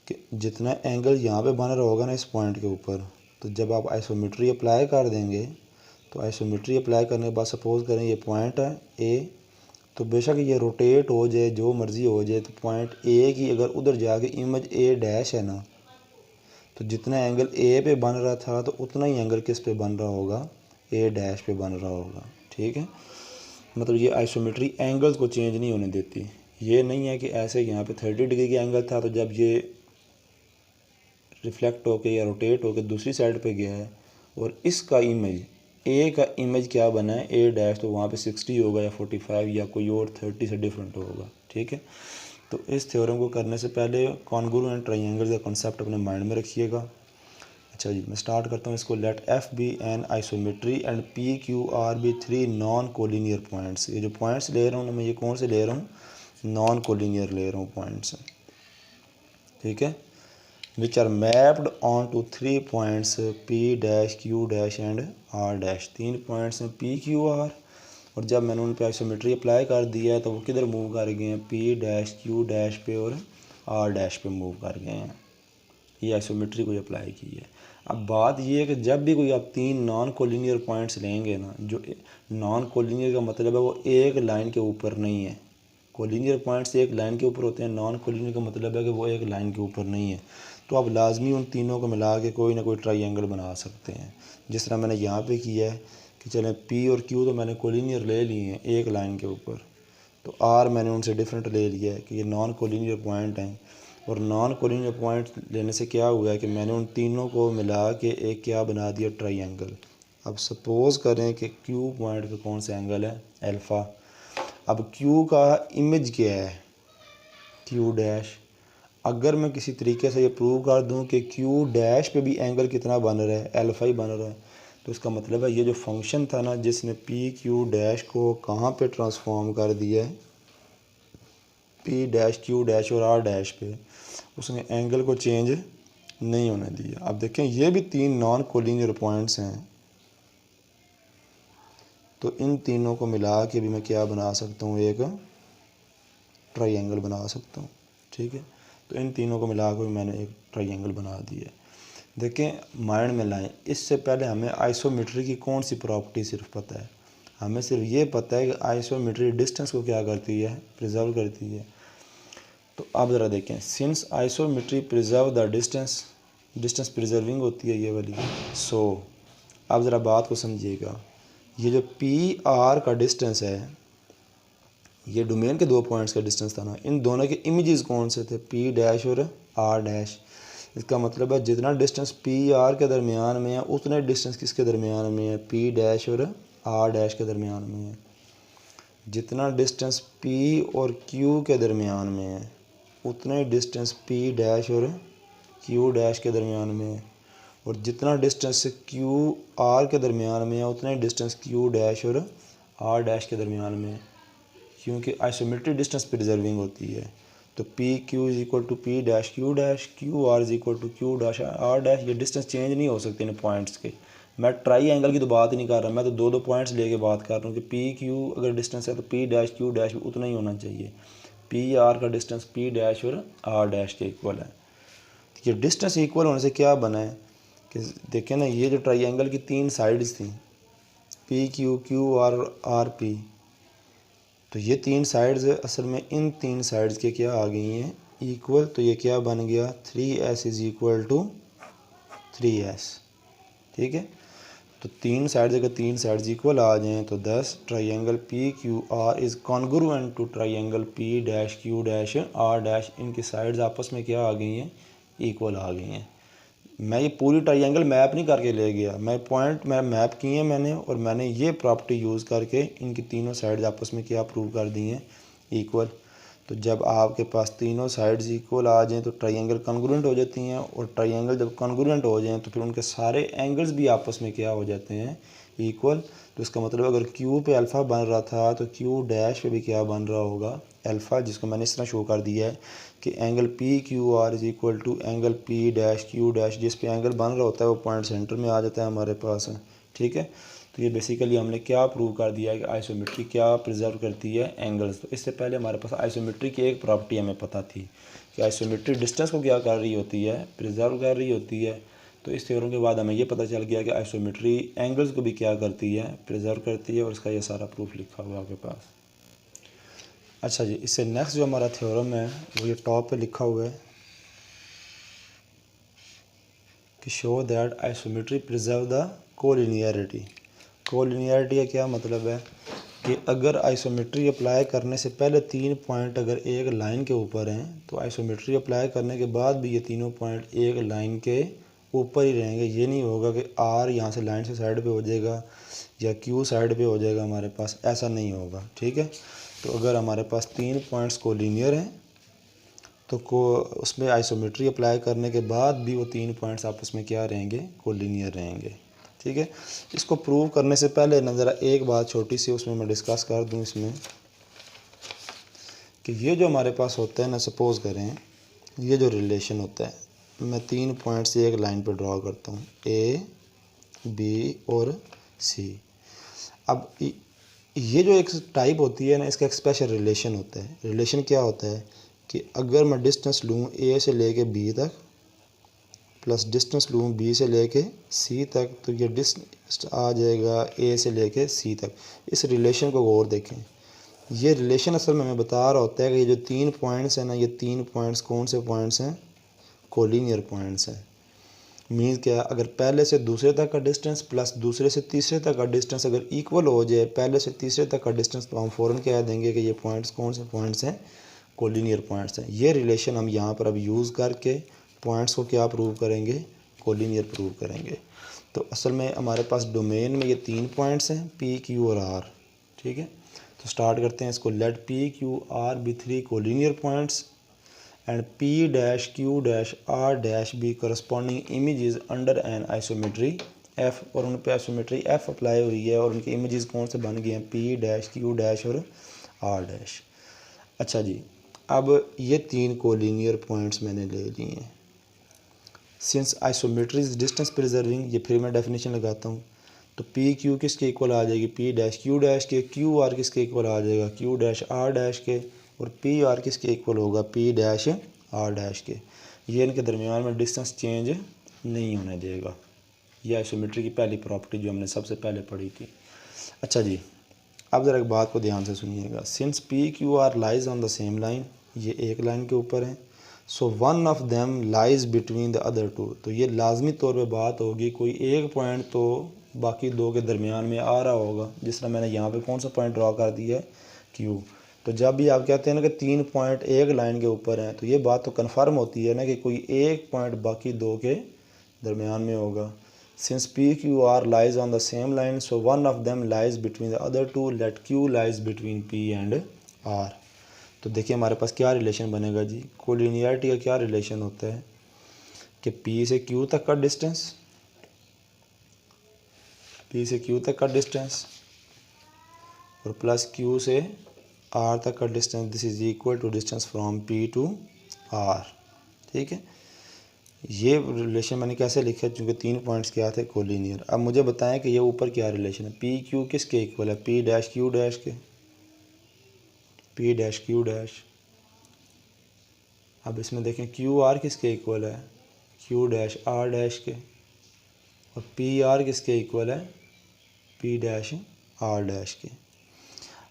कि जितना एंगल यहाँ पे बन रहा होगा ना इस पॉइंट के ऊपर, तो जब आप आइसोमेट्री अप्लाई कर देंगे, तो आइसोमेट्री अप्लाई करने के बाद सपोज़ करें ये पॉइंट है ए, तो बेशक ये रोटेट हो जाए, जो मर्ज़ी हो जाए, तो पॉइंट ए की अगर उधर जाके इमेज ए डैश है ना, तो जितना एंगल ए पे बन रहा था तो उतना ही एंगल किस पे बन रहा होगा, ए डैश पे बन रहा होगा, ठीक है। मतलब ये आइसोमेट्री एंगल्स को चेंज नहीं होने देती। ये नहीं है कि ऐसे यहाँ पे 30 डिग्री का एंगल था, तो जब ये रिफ्लेक्ट होके या रोटेट होके दूसरी साइड पे गया है और इसका इमेज ए का इमेज क्या बना है, ए डैश, तो वहाँ पे 60 होगा या 45 या कोई और 30 से डिफरेंट होगा, ठीक है। तो इस थ्योरम को करने से पहले कॉन्ग्रुएंट ट्राइंगल का कॉन्सेप्ट अपने माइंड में रखिएगा। अच्छा जी, मैं स्टार्ट करता हूँ इसको। Let F be an isometry and P Q R be 3 non collinear points. ये जो पॉइंट्स ले रहा हूँ मैं, ये कौन से ले रहा हूँ, नॉन कोलिनियर ले रहा हूँ पॉइंट्स, ठीक है। Which are mapped on to 3 points P dash Q dash and R dash. 3 points हैं पी क्यू आर, और जब मैंने उन पर आइसोमेट्री अप्लाई कर दिया है तो वो किधर मूव कर गए हैं, पी डैश क्यू डैश पे और आर डैश पे मूव कर गए हैं। ये आइसोमेट्री को अप्लाई की है। अब बात ये है कि जब भी कोई आप 3 नॉन कोलिनियर पॉइंट्स लेंगे ना, जो नॉन कोलिनियर का मतलब है वो एक लाइन के ऊपर नहीं है। कोलिनियर पॉइंट्स एक लाइन के ऊपर होते हैं, नॉन कोलिनियर का मतलब है कि वो एक लाइन के ऊपर नहीं है। तो आप लाजमी उन तीनों को मिला के कोई ना कोई ट्राइंगल बना सकते हैं। जिस तरह मैंने यहाँ पे किया है कि चलें पी और क्यू तो मैंने कोलिनियर ले लिए हैं एक लाइन के ऊपर, तो आर मैंने उनसे डिफरेंट ले लिया है कि ये नॉन कोलिनियर पॉइंट हैं। और नॉन कोलिनियर पॉइंट लेने से क्या हुआ है कि मैंने उन तीनों को मिला के एक क्या बना दिया, ट्राइंगल। अब सपोज़ करें कि क्यू पॉइंट पे कौन सा एंगल है, अल्फ़ा। अब क्यू का इमेज क्या है, क्यू डैश। अगर मैं किसी तरीके से ये प्रूव कर दूं कि क्यू डैश पे भी एंगल कितना बन रहा है, अल्फ़ा ही बन रहा है, तो इसका मतलब है ये जो फंक्शन था ना जिसने पी क्यू डैश को कहाँ पे ट्रांसफॉर्म कर दिया है, पी डैश क्यू डैश और आर डैश पे, उसने एंगल को चेंज नहीं होने दिया। अब देखें ये भी तीन नॉन कोलिनियर पॉइंट्स हैं, तो इन तीनों को मिला के भी मैं क्या बना सकता हूँ, एक ट्रायंगल बना सकता हूँ। ठीक है, तो इन तीनों को मिला कर मैंने एक ट्रायंगल बना दिया। देखें माइंड में लाएं, इससे पहले हमें आइसोमेट्री की कौन सी प्रॉपर्टी सिर्फ पता है, हमें सिर्फ ये पता है कि आइसोमेट्री डिस्टेंस को क्या करती है, प्रिजर्व करती है। तो आप ज़रा देखें, since isometry preserve the distance, distance preserving होती है ये वाली। सो आप ज़रा बात को समझिएगा, ये जो पी आर का डिस्टेंस है, ये डोमेन के दो पॉइंट्स का डिस्टेंस था ना, इन दोनों के इमेजेस कौन से थे, पी डैश और आर डैश। इसका मतलब है जितना डिस्टेंस पी आर के दरमियान में है उतने डिस्टेंस किसके दरमियान में है, पी डैश और आर डैश के दरमियान में है। जितना डिस्टेंस पी और क्यू के दरमियान में है उतने डिस्टेंस पी डैश और क्यू डैश के दरमियान में है, और जितना डिस्टेंस क्यू आर के दरमियान में है उतने डिस्टेंस क्यू डैश और आर डैश के दरमियान में है, क्योंकि आइसोमेट्रिक डिस्टेंस प्रिजर्विंग होती है। तो P Q is equal to P dash Q R is equal to Q dash R dash. ये डिस्टेंस चेंज नहीं हो सकते इन पॉइंट्स के। मैं ट्राई एंगल की तो बात ही नहीं कर रहा, मैं तो दो दो पॉइंट्स लेके बात कर रहा हूँ कि पी क्यू अगर डिस्टेंस है तो पी डैश क्यू डैश भी उतना ही होना चाहिए। पी आर का डिस्टेंस पी डैश और आर डैश के इक्वल है। ये डिस्टेंस इक्वल होने से क्या बना है कि देखें ना, ये जो ट्राई की तीन साइड्स थी, पी क्यू आर पी, तो ये तीन साइड्स असल में इन तीन साइड्स के क्या आ गई हैं, इक्वल। तो ये क्या बन गया, 3s is equal to 3s। ठीक है, तो तीन साइड्स अगर तीन साइड्स इक्वल आ जाएं तो 10 triangle P Q R is congruent to triangle P dash Q dash R dash. इनकी साइड्स आपस में क्या आ गई हैं, इक्वल आ गई हैं। मैं ये पूरी ट्रायंगल मैप नहीं करके ले गया, मैं पॉइंट मैं मैप किए हैं मैंने, और मैंने ये प्रॉपर्टी यूज़ करके इनकी तीनों साइड्स आपस में क्या प्रूव कर दी हैं, इक्वल। तो जब आपके पास तीनों साइड्स इक्वल आ जाएं तो ट्रायंगल कॉन्ग्रुएंट हो जाती हैं, और ट्रायंगल जब कॉन्ग्रुएंट हो जाएं तो फिर उनके सारे एंगल्स भी आपस में क्या हो जाते हैं, इक्वल। तो इसका मतलब अगर क्यू पे अल्फ़ा बन रहा था तो क्यू डैश पे भी क्या बन रहा होगा, अल्फ़ा, जिसको मैंने इस तरह शो कर दिया है कि angle P Q R is equal to angle P dash Q dash. जिस पे एंगल बन रहा होता है वो पॉइंट सेंटर में आ जाता है हमारे पास। ठीक है, तो ये बेसिकली हमने क्या प्रूव कर दिया है कि आइसोमेट्री क्या प्रिजर्व करती है, एंगल्स। तो इससे पहले हमारे पास आइसोमेट्री की एक प्रॉपर्टी हमें पता थी कि आइसोमेट्री डिस्टेंस को क्या कर रही होती है, प्रिजर्व कर रही होती है। तो इस थ्योरम के बाद हमें ये पता चल गया कि आइसोमेट्री एंगल्स को भी क्या करती है, प्रिजर्व करती है, और इसका ये सारा प्रूफ लिखा हुआ है आपके पास। अच्छा जी, इससे नेक्स्ट जो हमारा थ्योरम है वो ये टॉप पे लिखा हुआ है कि show that isometry preserve the collinearity. Collinearity का क्या मतलब है कि अगर आइसोमेट्री अप्लाई करने से पहले तीन पॉइंट अगर एक लाइन के ऊपर हैं तो आइसोमेट्री अप्लाई करने के बाद भी ये तीनों पॉइंट एक लाइन के ऊपर ही रहेंगे। ये नहीं होगा कि आर यहाँ से लाइन से साइड पे हो जाएगा या क्यू साइड पे हो जाएगा हमारे पास, ऐसा नहीं होगा। ठीक है, तो अगर हमारे पास तीन पॉइंट्स कोलिनियर हैं तो उसमें आइसोमेट्री अप्लाई करने के बाद भी वो तीन पॉइंट्स आपस में क्या रहेंगे, कोलिनियर रहेंगे। ठीक है, इसको प्रूव करने से पहले ना ज़रा एक बात छोटी सी उसमें मैं डिस्कस कर दूं इसमें कि ये जो हमारे पास होता है ना, सपोज़ करें ये जो रिलेशन होता है, मैं तीन पॉइंट से एक लाइन पर ड्रॉ करता हूँ, ए बी और सी। अब ये जो एक टाइप होती है ना, इसका एक स्पेशल रिलेशन होता है। रिलेशन क्या होता है कि अगर मैं डिस्टेंस लूँ ए से लेके बी तक प्लस डिस्टेंस लूँ बी से लेके सी तक, तो ये डिस्टेंस आ जाएगा ए से लेके सी तक। इस रिलेशन को गौर देखें, ये रिलेशन असल में हमें बता रहा होता है कि ये जो तीन पॉइंट्स हैं ना, ये तीन पॉइंट्स कौन से पॉइंट्स हैं, कोलिनियर पॉइंट्स हैं। मीन्स क्या, अगर पहले से दूसरे तक का डिस्टेंस प्लस दूसरे से तीसरे तक का डिस्टेंस अगर इक्वल हो जाए पहले से तीसरे तक का डिस्टेंस, तो हम फ़ौरन कह देंगे कि ये पॉइंट्स कौन से पॉइंट्स हैं, कोलिनियर पॉइंट्स हैं। ये रिलेशन हम यहाँ पर अब यूज़ करके पॉइंट्स को क्या प्रूव करेंगे, कोलिनियर प्रूव करेंगे। तो असल में हमारे पास डोमेन में ये तीन पॉइंट्स हैं, पी क्यू और आर। ठीक है, तो स्टार्ट करते हैं इसको। Let P Q R be three collinear points and P dash Q dash R dash be corresponding images under an isometry F, और उन पे आइसोमेट्री F अप्लाई हुई है और उनके इमेजेस कौन से बन गए हैं, P डैश Q डैश और R डैश। अच्छा जी, अब ये तीन कोलिनियर पॉइंट्स मैंने ले लिए हैं। Since isometry is distance preserving, ये फिर मैं डेफिनेशन लगाता हूँ, तो पी क्यू किसके इक्वल आ जाएगी, पी डैश क्यू डैश के, क्यू आर किसके इक्वल आ जाएगा, क्यू डैश आर डैश के, और पी आर किसके इक्वल होगा, पी डैश आर डैश के। ये इनके दरमियान में डिस्टेंस चेंज नहीं होने देगा। ये आइसोमेट्री की पहली प्रॉपर्टी जो हमने सबसे पहले पढ़ी थी। अच्छा जी, अब ज़रा एक बात को ध्यान से सुनिएगा। Since P Q R lies on the same line, ये एक लाइन के ऊपर है, so one of them lies between the other two, तो ये लाजमी तौर पे बात होगी कोई एक पॉइंट तो बाकी दो के दरमियान में आ रहा होगा, जिस तरह मैंने यहाँ पे कौन सा पॉइंट ड्रॉ कर दिया है, क्यू। तो जब भी आप कहते हैं ना कि 3 पॉइंट एक लाइन के ऊपर हैं, तो ये बात तो कन्फर्म होती है ना कि कोई एक पॉइंट बाकी दो के दरमियान में होगा। Since P Q R lies on the same line, so one of them lies between the other two, let Q lies between P and R. तो देखिए हमारे पास क्या रिलेशन बनेगा जी, कोलिनियरिटी का क्या रिलेशन होता है कि पी से क्यू तक का डिस्टेंस, पी से क्यू तक का डिस्टेंस और प्लस क्यू से आर तक का distance, this is equal to distance from P to R. ठीक है, ये रिलेशन मैंने कैसे लिखा, चूँकि 3 पॉइंट्स क्या थे, कोलिनियर। अब मुझे बताएं कि ये ऊपर क्या रिलेशन है, पी क्यू किसके इक्वल है, पी डैश क्यू डैश के, पी डैश क्यू डैश। अब इसमें देखें क्यू आर किसके इक्वल है, क्यू डैश आर डैश के, और पी आर किसके इक्वल है, पी डैश आर डैश के।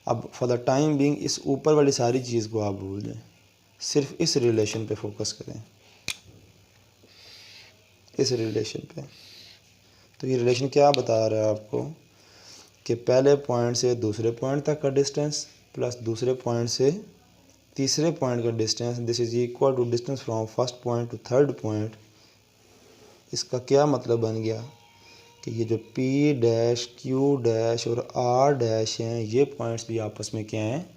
अब फॉर द टाइम बीइंग इस ऊपर वाली सारी चीज़ को आप भूल जाएं, सिर्फ इस रिलेशन पे फोकस करें, इस रिलेशन पे। तो ये रिलेशन क्या बता रहा है आपको कि पहले पॉइंट से दूसरे पॉइंट तक का डिस्टेंस प्लस दूसरे पॉइंट से तीसरे पॉइंट का distance, this is equal to distance from first point to third point. इसका क्या मतलब बन गया कि ये जो पी डैश क्यू डैश और आर डैश हैं, ये पॉइंट्स भी आपस में क्या हैं,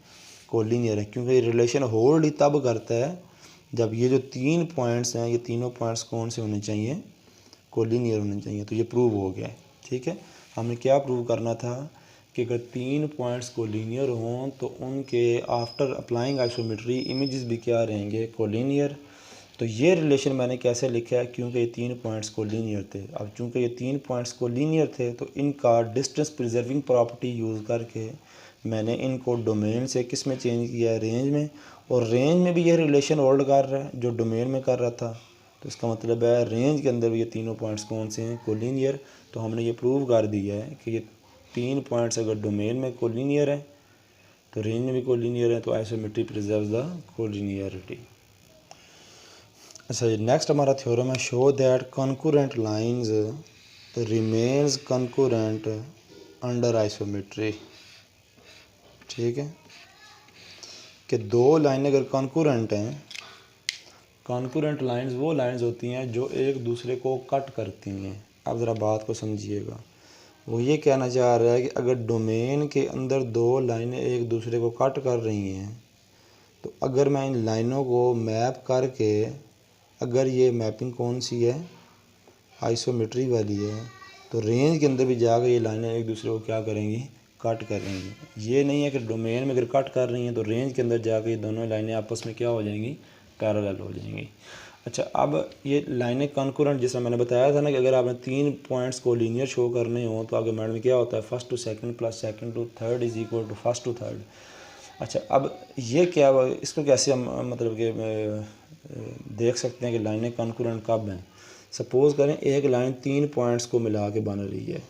कोलिनियर है, क्योंकि ये रिलेशन होल्ड ही तब करता है जब ये जो 3 पॉइंट्स हैं, ये तीनों पॉइंट्स कौन से होने चाहिए, कोलिनियर होने चाहिए। तो ये प्रूव हो गया है। ठीक है, हमने क्या प्रूव करना था कि अगर 3 पॉइंट्स कोलिनियर हों तो उनके आफ्टर अप्लाइंग आइसोमेट्री इमेजेस भी क्या रहेंगे, कोलिनियर। तो ये रिलेशन मैंने कैसे लिखा है, क्योंकि ये 3 पॉइंट्स कोलिनियर थे। अब चूँकि ये 3 पॉइंट्स कोलिनियर थे तो इनका डिस्टेंस प्रिजर्विंग प्रॉपर्टी यूज़ करके मैंने इनको डोमेन से किस में चेंज किया है, रेंज में, और रेंज में भी ये रिलेशन होल्ड कर रहा है जो डोमेन में कर रहा था। तो इसका मतलब है रेंज के अंदर भी ये तीनों पॉइंट्स कौन से हैं, कोलिनियर। तो हमने ये प्रूव कर दिया है कि ये 3 पॉइंट्स अगर डोमेन में कोलिनियर है तो रेंज में भी कोलिनियर है, तो आइसोमेट्री प्रिजर्व्स द कोलिनियरिटी। अच्छा, नेक्स्ट हमारा थ्योरम है, show that concurrent lines remains concurrent under isometry. ठीक है, कि 2 लाइनें अगर कॉन्करेंट हैं, कॉन्करेंट लाइंस वो लाइंस होती हैं जो एक दूसरे को कट करती हैं। अब ज़रा बात को समझिएगा, वो ये कहना चाह रहा है कि अगर डोमेन के अंदर 2 लाइनें एक दूसरे को कट कर रही हैं, तो अगर मैं इन लाइनों को मैप करके, अगर ये मैपिंग कौन सी है, आइसोमेट्री वाली है, तो रेंज के अंदर भी जाकर ये लाइनें एक दूसरे को क्या करेंगी, कट करेंगी। ये नहीं है कि डोमेन में अगर कट कर रही हैं तो रेंज के अंदर जाकर ये दोनों लाइनें आपस में क्या हो जाएंगी, पैरेलल हो जाएंगी। अच्छा, अब ये लाइनें कॉन्करेंट, जैसा मैंने बताया था ना कि अगर आपने 3 पॉइंट्स को लीनियर शो करने हो तो आगे मैड में क्या होता है, first to second plus second to third is equal to first to third. अच्छा, अब ये क्या, इसको कैसे हम मतलब कि देख सकते हैं कि लाइनें कॉन्करेंट कब हैं। सपोज़ करें एक लाइन 3 पॉइंट्स को मिला के बन रही है,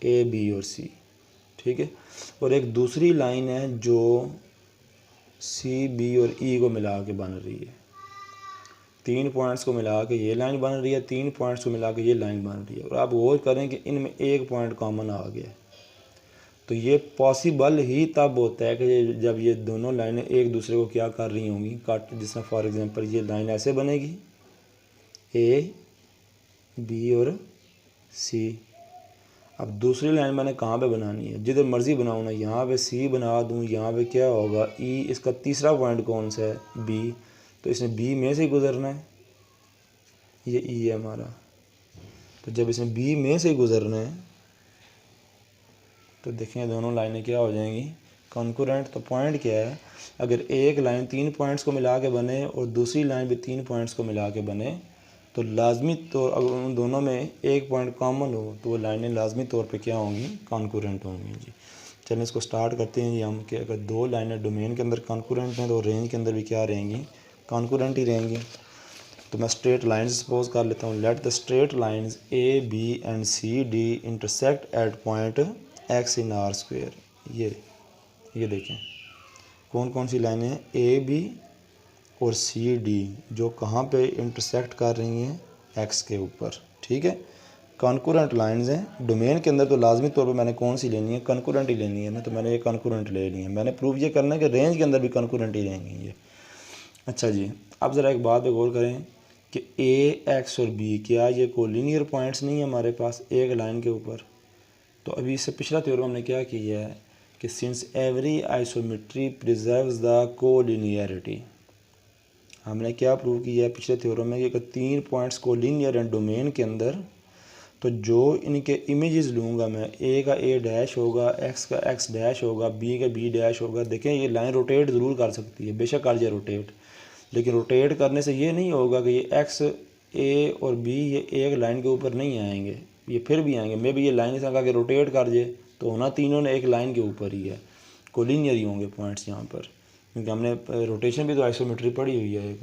ए बी और सी। ठीक है, और एक दूसरी लाइन है जो सी बी और ई को मिला के बन रही है। 3 पॉइंट्स को मिला के ये लाइन बन रही है, 3 पॉइंट्स को मिला के ये लाइन बन रही है, और आप गौर करें कि इनमें एक पॉइंट कॉमन आ गया। तो ये पॉसिबल ही तब होता है कि जब ये दोनों लाइनें एक दूसरे को क्या कर रही होंगी, कट। जिसमें फॉर एग्जांपल ये लाइन ऐसे बनेगी, ए बी और सी। अब दूसरी लाइन मैंने कहाँ पे बनानी है, जिधर मर्ज़ी बनाऊँ ना, यहाँ पे सी बना दूँ, यहाँ पे क्या होगा, ई। इसका तीसरा पॉइंट कौन सा है, बी, तो इसने बी में से गुज़रना है, ये ई है हमारा। तो जब इसने बी में से गुज़रना है तो देखें दोनों लाइनें क्या हो जाएंगी, कॉन्करेंट। तो पॉइंट क्या है, अगर एक लाइन 3 पॉइंट्स को मिला के बने और दूसरी लाइन भी 3 पॉइंट्स को मिला के बने तो लाजमी तौर अगर उन दोनों में एक पॉइंट कॉमन हो तो वो लाइनें लाजमी तौर पे क्या होंगी, कॉन्करेंट होंगी जी। चलिए इसको स्टार्ट करते हैं जी हम कि अगर दो लाइनें डोमेन के अंदर कॉन्करेंट हैं तो रेंज के अंदर भी क्या रहेंगी, कॉन्करेंट ही रहेंगी। तो मैं स्ट्रेट लाइंस सपोज कर लेता हूँ। Let the straight lines A B and C D intersect at point X in R square. ये देखें कौन कौन सी लाइनें हैं, ए बी और सी डी, जो कहाँ पे इंटरसेक्ट कर रही हैं, एक्स के ऊपर। ठीक है, कॉन्करेंट लाइंस हैं डोमेन के अंदर। तो लाजमी तौर पे मैंने कौन सी लेनी है, कॉन्करेंट ही लेनी है ना, तो मैंने ये कॉन्करेंट ले ली है। मैंने प्रूव ये करना है कि रेंज के अंदर भी कॉन्करेंट ही रहेंगी ये। अच्छा जी, अब ज़रा एक बात पे गौर करें कि ए एक्स और बी क्या ये कोलिनियर पॉइंट्स नहीं है हमारे पास एक लाइन के ऊपर। तो अभी इससे पिछला थ्योरम हमने क्या किया है कि since every isometry preserves the collinearity, हमने क्या प्रूव किया है पिछले थ्योरम में कि अगर तीन पॉइंट्स कोलिनियर हैं डोमेन के अंदर, तो जो इनके इमेजेस लूँगा मैं, ए का ए डैश होगा, एक्स का एक्स डैश होगा, बी का बी डैश होगा। देखें ये लाइन रोटेट ज़रूर कर सकती है, बेशक कर जाए रोटेट, लेकिन रोटेट करने से ये नहीं होगा कि ये एक्स ए और बी ये एक लाइन के ऊपर नहीं आएंगे, ये फिर भी आएंगे। मे भी ये लाइन से आगे रोटेट कर जाए तो होना तीनों ने एक लाइन के ऊपर ही है, कोलिनियर ही होंगे पॉइंट्स यहाँ पर, क्योंकि हमने रोटेशन भी तो आइसोमेट्री पढ़ी हुई है। एक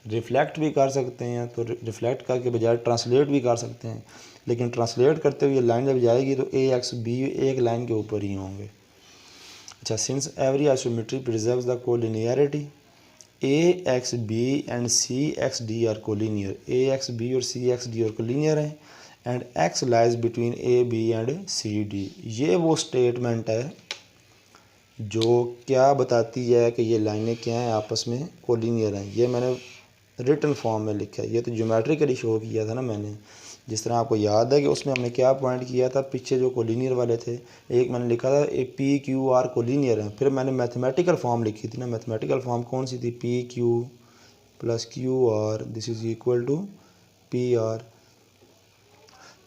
रिफ्लेक्ट भी कर सकते हैं, तो रिफ्लेक्ट करके बजाय ट्रांसलेट भी कर सकते हैं, लेकिन ट्रांसलेट करते हुए लाइन जब जाएगी तो ए एक्स बी एक लाइन के ऊपर ही होंगे। अच्छा, since every isometry preserves the collinearity, A X B and C X D are collinear. A X B और सी एक्स डी और कोलिनियर हैं and X lies between A B and C D. ये वो statement है जो क्या बताती है कि ये लाइनें क्या हैं, आपस में कोलिनियर हैं। ये मैंने रिटन फॉर्म में लिखा है, ये तो ज्योमेट्रिकली शो किया था ना मैंने। जिस तरह आपको याद है कि उसमें हमने क्या पॉइंट किया था, पीछे जो कोलिनियर वाले थे, एक मैंने लिखा था A P Q are collinear है। फिर मैंने मैथमेटिकल फॉर्म लिखी थी ना, मैथमेटिकल फॉर्म कौन सी थी, P Q plus Q R this is equal to P R.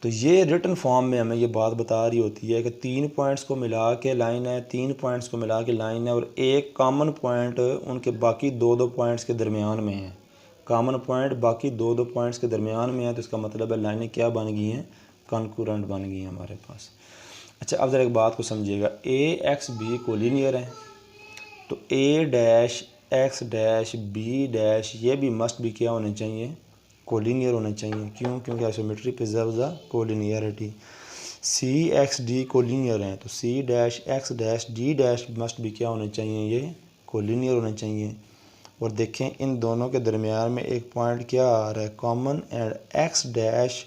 तो ये रिटन फॉर्म में हमें ये बात बता रही होती है कि तीन पॉइंट्स को मिला के लाइन है, तीन पॉइंट्स को मिला के लाइन है, और एक कॉमन पॉइंट उनके बाकी दो दो पॉइंट्स के दरमियान में है। कॉमन पॉइंट बाकी दो दो पॉइंट्स के दरमियान में है, तो इसका मतलब है लाइनें क्या बन गई हैं, कॉन्करेंट बन गई हैं हमारे पास। अच्छा, अब ज़रा एक बात को समझिएगा, ए एक्स बी कोलिनियर है, तो a dash x dash B dash ये भी मस्ट भी क्या होने चाहिए, कोलिनियर होने चाहिए। क्यों? क्योंकि isometry preserves the collinearity. C X D collinear हैं, तो C dash x dash D dash must भी क्या होने चाहिए, ये कोलिनियर होने चाहिए। और देखें इन दोनों के दरमियान में एक पॉइंट क्या आ रहा है, common, and X dash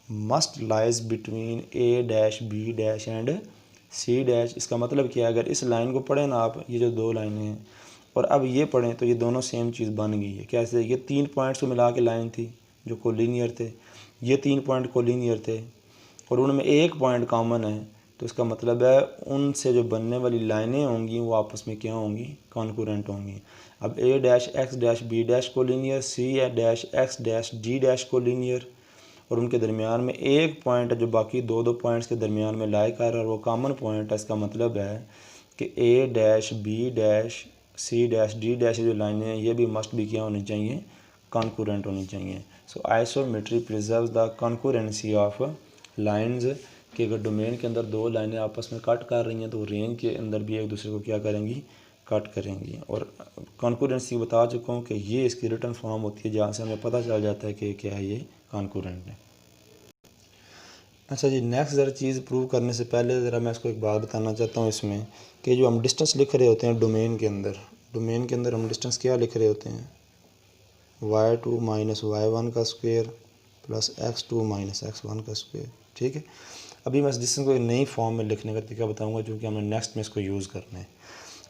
must lies between A dash B dash and C dash. इसका मतलब क्या है, अगर इस लाइन को पढ़ें ना आप, ये जो दो लाइनें हैं, और अब ये पढ़ें तो ये दोनों सेम चीज़ बन गई है। कैसे? ये तीन पॉइंट्स को मिला के लाइन थी जो कोलिनियर थे, ये तीन पॉइंट कोलिनियर थे, और उनमें एक पॉइंट कॉमन है, तो इसका मतलब है उनसे जो बनने वाली लाइनें होंगी वो आपस में क्या होंगी, कॉन्करेंट होंगी। अब a dash x dash B dash collinear, c dash x dash D dash collinear, और उनके दरमियान में एक पॉइंट है जो बाकी दो दो पॉइंट्स के दरमियान में लाई कर रहा है, और वो कॉमन पॉइंट है। इसका मतलब है कि a dash B dash c dash D dash जो लाइनें हैं ये भी मस्ट भी क्या होनी चाहिए, कॉन्करेंट होनी चाहिए। So isometry preserves the concurrency of lines, कि अगर डोमेन के अंदर दो लाइनें आपस में कट कर रही हैं तो रेंज के अंदर भी एक दूसरे को क्या करेंगी, कट करेंगी। और कॉन्करेंसी बता चुका हूँ कि ये इसकी रिटन फॉर्म होती है जहाँ से हमें पता चल जाता है कि क्या है, ये कॉन्करेंट है। अच्छा जी, नेक्स्ट ज़रा चीज़ प्रूव करने से पहले ज़रा मैं इसको एक बात बताना चाहता हूँ इसमें, कि जो हम डिस्टेंस लिख रहे होते हैं डोमेन के अंदर हम डिस्टेंस क्या लिख रहे होते हैं, y2 माइनस y1 का square plus x2 minus x1 का स्क्वायर। ठीक है, अभी मैं इस डिस्टेंस को नई फॉर्म में लिखने का तरीका बताऊंगा, जो कि हमने नेक्स्ट में इसको यूज़ करना है।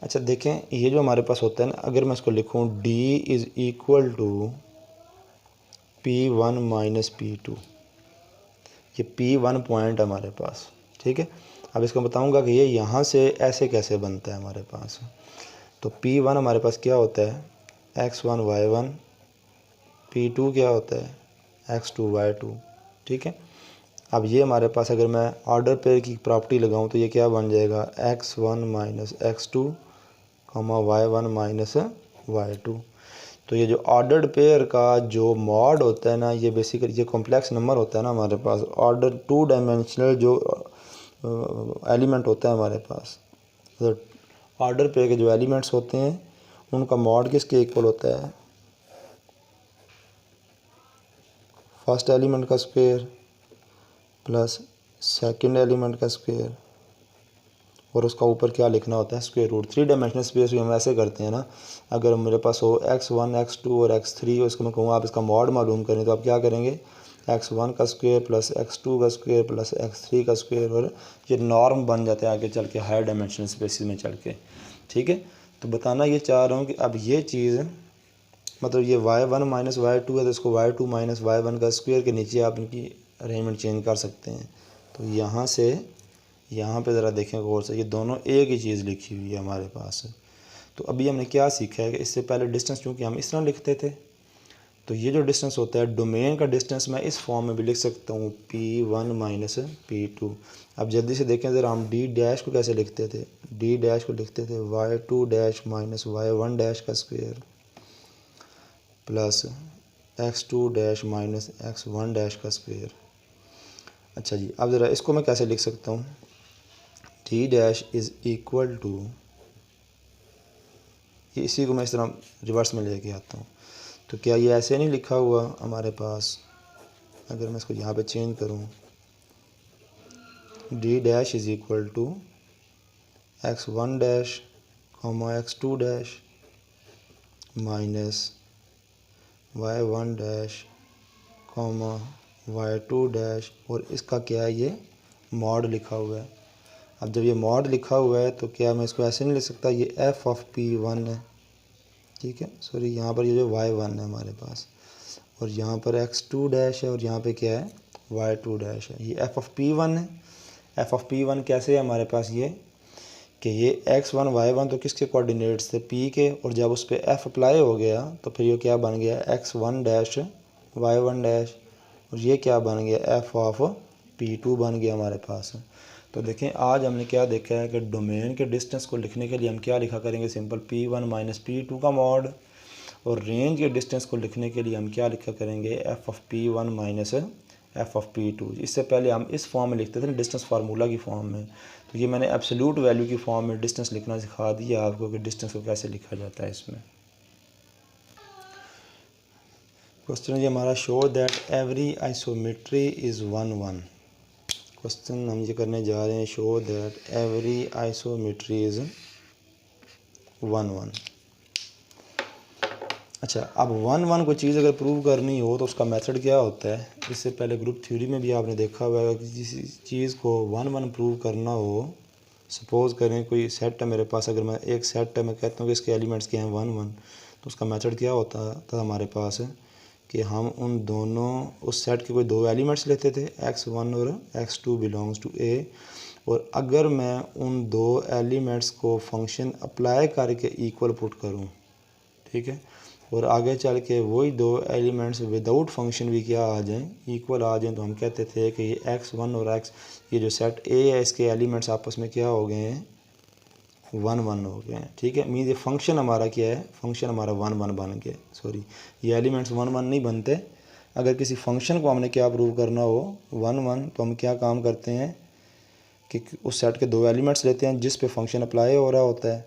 अच्छा देखें, ये जो हमारे पास होता है ना, अगर मैं इसको लिखूं d is equal to P1 minus P2, ये P1 पॉइंट हमारे पास। ठीक है, अब इसको बताऊंगा कि ये यहाँ से ऐसे कैसे बनता है हमारे पास। तो P1 हमारे पास क्या होता है, x1 y1, P2 क्या होता है x2 y2। ठीक है, अब ये हमारे पास अगर मैं ऑर्डर पेयर की प्रॉपर्टी लगाऊं तो ये क्या बन जाएगा, x1 minus x2 y1 minus y2। तो ये जो ऑर्डर्ड पेयर का जो मॉड होता है ना, ये बेसिकली ये कॉम्प्लेक्स नंबर होता है ना हमारे पास, ऑर्डर 2 डायमेंशनल जो एलिमेंट होता है हमारे पास, तो ऑर्डर पेयर के जो एलिमेंट्स होते हैं उनका मॉड किसके इक्वल होता है, फर्स्ट एलिमेंट का स्क्वायर प्लस सेकंड एलिमेंट का स्क्वायर, और उसका ऊपर क्या लिखना होता है, स्क्वायर रूट। 3 डायमेंशनल स्पेस भी हम ऐसे करते हैं ना, अगर मेरे पास हो x1 x2 और x3, उसको मैं कहूँ आप इसका मॉड मालूम करें, तो आप क्या करेंगे, x1 का स्क्वायर प्लस x2 का स्क्वायर प्लस x3 का स्क्वायर, और ये नॉर्म बन जाते हैं आगे चल के हायर डायमेंशनल स्पेसिस में चल के। ठीक है, तो बताना ये चाह रहा हूँ कि अब ये चीज़ मतलब ये y1 माइनस y2 है, तो इसको y2 माइनस y1 का स्क्वायर के नीचे आप इनकी अरेंजमेंट चेंज कर सकते हैं। तो यहाँ से यहाँ पे ज़रा देखें गौर से, ये दोनों एक ही चीज़ लिखी हुई है हमारे पास। तो अभी हमने क्या सीखा है कि इससे पहले डिस्टेंस चूँकि हम इस तरह लिखते थे, तो ये जो डिस्टेंस होता है डोमेन का डिस्टेंस मैं इस फॉर्म में भी लिख सकता हूँ P1 माइनस P2। अब जल्दी से देखें ज़रा, हम D डैश को कैसे लिखते थे, D डैश को लिखते थे y2 dash minus y1 dash का square plus x2 dash minus x1 dash का स्क्वायर। अच्छा जी, अब ज़रा इसको मैं कैसे लिख सकता हूँ, D dash is equal to, इसी को मैं इस तरह रिवर्स में लेके आता हूँ। तो क्या ये ऐसे नहीं लिखा हुआ हमारे पास, अगर मैं इसको यहाँ पे चेंज करूँ, D dash is equal to x1 dash comma x2 dash minus y1 dash comma y2 dash, और इसका क्या है, ये मॉड लिखा हुआ है। अब जब ये मॉड लिखा हुआ है तो क्या मैं इसको ऐसे नहीं लिख सकता, ये f ऑफ P1 है, ठीक है, सॉरी यहाँ पर ये जो y1 है हमारे पास, और यहाँ पर x2 डैश है, और यहाँ पे क्या है y2 डैश है, ये f ऑफ P1 है। f ऑफ P1 कैसे है हमारे पास, ये कि ये x1 y1 तो किसके कोऑर्डिनेट्स थे, p के, और जब उस पर f अप्लाई हो गया तो फिर ये क्या बन गया x1 डैश y1 डैश, और ये क्या बन गया f ऑफ P2 बन गया हमारे पास। तो देखें आज हमने क्या देखा है कि डोमेन के डिस्टेंस को लिखने के लिए हम क्या लिखा करेंगे, सिंपल P1 माइनस P2 का मॉड, और रेंज के डिस्टेंस को लिखने के लिए हम क्या लिखा करेंगे, f of P1 minus f of P2। इससे पहले हम इस फॉर्म में लिखते थे ना, डिस्टेंस फार्मूला की फॉर्म में, तो ये मैंने एब्सोल्यूट वैल्यू की फॉर्म में डिस्टेंस लिखना सिखा दिया आपको कि डिस्टेंस को कैसे लिखा जाता है इसमें। क्वेश्चन ये हमारा, show that every isometry is 1 1। Question हम ये करने जा रहे हैं, show that every isometry is 1 1। अच्छा, अब 1 1 कोई चीज़ अगर प्रूव करनी हो तो उसका मेथड क्या होता है, इससे पहले ग्रुप थ्योरी में भी आपने देखा हुआ है कि किसी चीज़ को 1 1 प्रूव करना हो, सपोज़ करें कोई सेट है मेरे पास, अगर मैं एक सेट है, मैं कहता हूँ कि इसके एलिमेंट्स क्या हैं 1 1, तो उसका मेथड क्या होता था हमारे पास कि हम उन दोनों उस सेट के कोई दो एलिमेंट्स लेते थे, x1 और x2 बिलोंग्स टू a, और अगर मैं उन दो एलिमेंट्स को फंक्शन अप्लाई करके इक्वल पुट करूं, ठीक है, और आगे चल के वही दो एलिमेंट्स विदाउट फंक्शन भी क्या आ जाएं, इक्वल आ जाएं, तो हम कहते थे कि ये x1 और ये जो सेट a है इसके एलिमेंट्स आपस में क्या हो गए हैं, 1 1 हो गए हैं। ठीक है, मीन ये फंक्शन हमारा क्या है, फंक्शन हमारा 1 1 बन गया। सॉरी, ये एलिमेंट्स 1 1 नहीं बनते। अगर किसी फंक्शन को हमने क्या प्रूव करना हो 1 1, तो हम क्या काम करते हैं कि उस सेट के दो एलिमेंट्स लेते हैं जिस पे फंक्शन अप्लाई हो रहा होता है,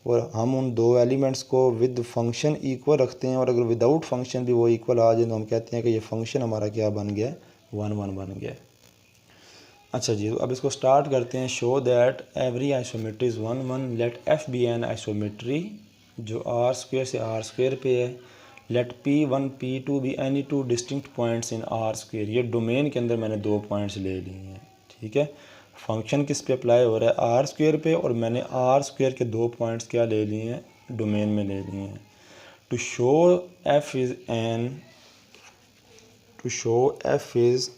और हम उन दो एलिमेंट्स को विद फंक्शन इक्वल रखते हैं, और अगर विदाउट फंक्शन भी वो इक्वल आ जाए तो हम कहते हैं कि ये फंक्शन हमारा क्या बन गया, 1 1 बन गया। अच्छा जी, तो अब इसको स्टार्ट करते हैं। Show that every isometry is 1 1, let F be an isometry जो आर स्क्वेयर से आर स्क्वेयर पे है, let P1 P2 be any two distinct points in R square. ये डोमेन के अंदर मैंने दो पॉइंट्स ले लिए हैं, ठीक है। फंक्शन किस पे अप्लाई हो रहा है, आर स्क्वेयर पे, और मैंने आर स्क्वेयर के दो पॉइंट्स क्या ले लिए हैं, डोमेन में ले लिए हैं। To show F is an, to show F is,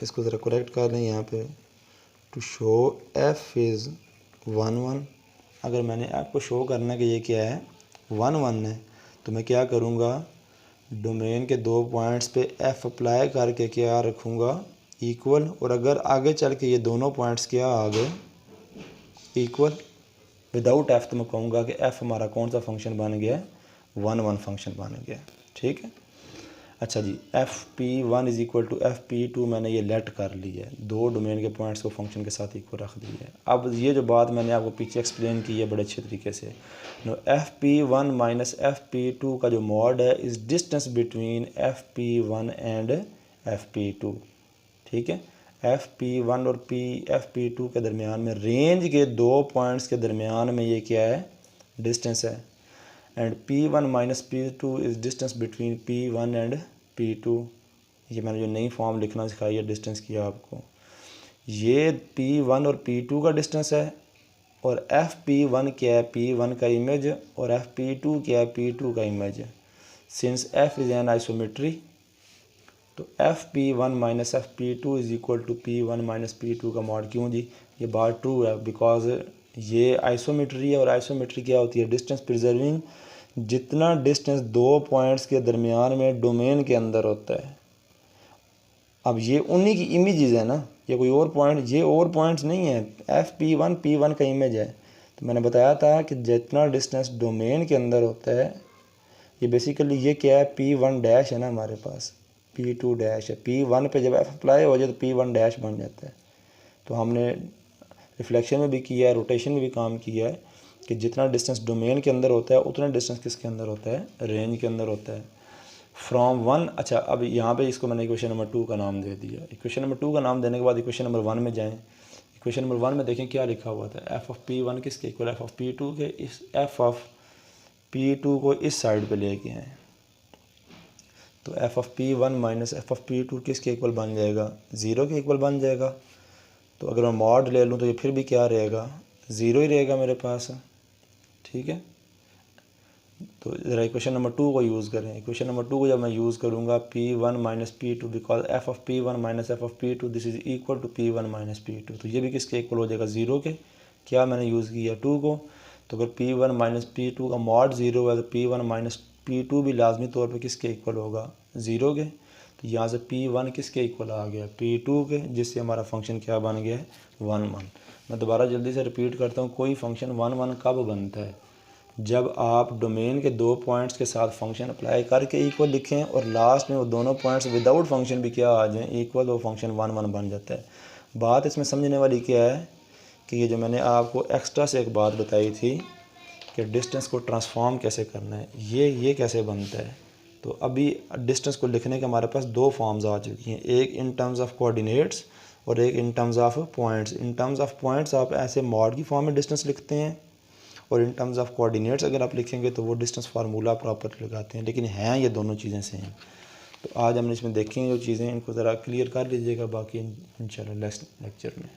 इसको ज़रा करेक्ट कर लें यहाँ पे, टू शो एफ इज़ 1 1। अगर मैंने एफ को शो करना है कि ये क्या है 1 1 है, तो मैं क्या करूँगा, डोमेन के दो पॉइंट्स पे एफ अप्लाई करके क्या रखूँगा, इक्वल, और अगर आगे चल के ये दोनों पॉइंट्स क्या आ गए इक्वल विदाउट एफ, तो मैं कहूँगा कि एफ हमारा कौन सा फंक्शन बन गया, 1 1 फंक्शन बन गया। ठीक है, अच्छा जी, fp1 is equal to fp2 मैंने ये लेट कर ली है, दो डोमेन के पॉइंट्स को फंक्शन के साथ इक्वल रख दी है। अब ये जो बात मैंने आपको पीछे एक्सप्लेन की है बड़े अच्छे तरीके से, नो fp1 माइनस fp2 का जो मॉड है is distance between fp1 and fp2। ठीक है, fp1 और fp2 के दरमियान में, रेंज के दो पॉइंट्स के दरमियान में ये क्या है, डिस्टेंस है। And p1 minus p2 is distance between p1 and p2। ये मैंने जो नई फॉर्म लिखना सिखाई है डिस्टेंस की आपको, ये p1 और p2 का डिस्टेंस है, और fp1 क्या है, p1 का इमेज, और fp2 क्या है, p2 का image. Since f is an isometry, तो fp1 minus fp2 is equal to p1 minus p2 का मॉड। क्यों जी, ये बात ट्रू है, बिकॉज ये आइसोमेट्री है, और आइसोमेट्री क्या होती है, डिस्टेंस प्रिजर्विंग। जितना डिस्टेंस दो पॉइंट्स के दरमियान में डोमेन के अंदर होता है, अब ये उन्हीं की इमेजेस है ना, ये कोई और पॉइंट, ये और पॉइंट्स नहीं है, fp1 p1 का इमेज है। तो मैंने बताया था कि जितना डिस्टेंस डोमेन के अंदर होता है, ये बेसिकली ये क्या है, p1 डैश है ना हमारे पास, p2 डैश है, p1 पे जब f अप्लाई हो जाए तो p1 डैश बन जाता है। तो हमने रिफ्लेक्शन में भी किया है, रोटेशन में भी काम किया है कि जितना डिस्टेंस डोमेन के अंदर होता है उतना डिस्टेंस किसके अंदर होता है, रेंज के अंदर होता है, फ्रॉम 1। अच्छा, अब यहाँ पे इसको मैंने इक्वेशन नंबर 2 का नाम दे दिया। इक्वेशन नंबर 2 का नाम देने के बाद इक्वेशन नंबर 1 में जाएँ। इक्वेशन नंबर 1 में देखें क्या लिखा हुआ था, एफ ऑफ p1 किसके इक्वल, एफ ऑफ p2 के। इस एफ ऑफ p2 को इस साइड पे लेके हैं, तो F of p1 minus F of p2 किसके इक्वल बन जाएगा, 0 के इक्वल बन जाएगा। तो अगर मैं मॉड ले लूँ तो ये फिर भी क्या रहेगा, 0 ही रहेगा मेरे पास। ठीक है, तो ज़रा इक्वेशन नंबर 2 को यूज़ करें। इक्वेशन नंबर 2 को जब मैं यूज़ करूँगा, p1 minus p2, because F of p1 minus F of p2 this is equal to p1 minus p2। तो ये भी किसके इक्वल हो जाएगा, 0 के। क्या मैंने यूज़ किया, 2 को। तो अगर p1 माइनस p2 का मॉड 0 है तो p1 माइनस p2 भी लाजमी तौर पर किसके इक्वल होगा, 0 के। तो यहाँ से p1 किसके इक्वल आ गया, p2 के, जिससे हमारा फंक्शन क्या बन गया है, 1 1। मैं दोबारा जल्दी से रिपीट करता हूँ, कोई फंक्शन 1 1 कब बनता है, जब आप डोमेन के दो पॉइंट्स के साथ फंक्शन अप्लाई करके इक्वल लिखें और लास्ट में वो दोनों पॉइंट्स विदाउट फंक्शन भी क्या आ जाएं, इक्वल, वो फंक्शन 1 1 बन जाता है। बात इसमें समझने वाली क्या है कि ये जो मैंने आपको एक्स्ट्रा से एक बात बताई थी कि डिस्टेंस को ट्रांसफॉर्म कैसे करना है, ये कैसे बनता है। तो अभी डिस्टेंस को लिखने के हमारे पास दो फॉर्म्स आ चुकी हैं, एक इन टर्म्स ऑफ कोऑर्डिनेट्स और एक in terms of points. In terms of points आप ऐसे मॉड की फॉर्म में डिस्टेंस लिखते हैं, और इन टर्म्स ऑफ कोऑर्डिनेट्स अगर आप लिखेंगे तो वो डिस्टेंस फार्मूला प्रॉपर लगाते हैं, लेकिन हैं ये दोनों चीज़ें सेम। तो आज हमने इसमें देखेंगे जो चीज़ें, इनको ज़रा क्लियर कर लीजिएगा, बाकी इंशाल्लाह नेक्स्ट लेक्चर में।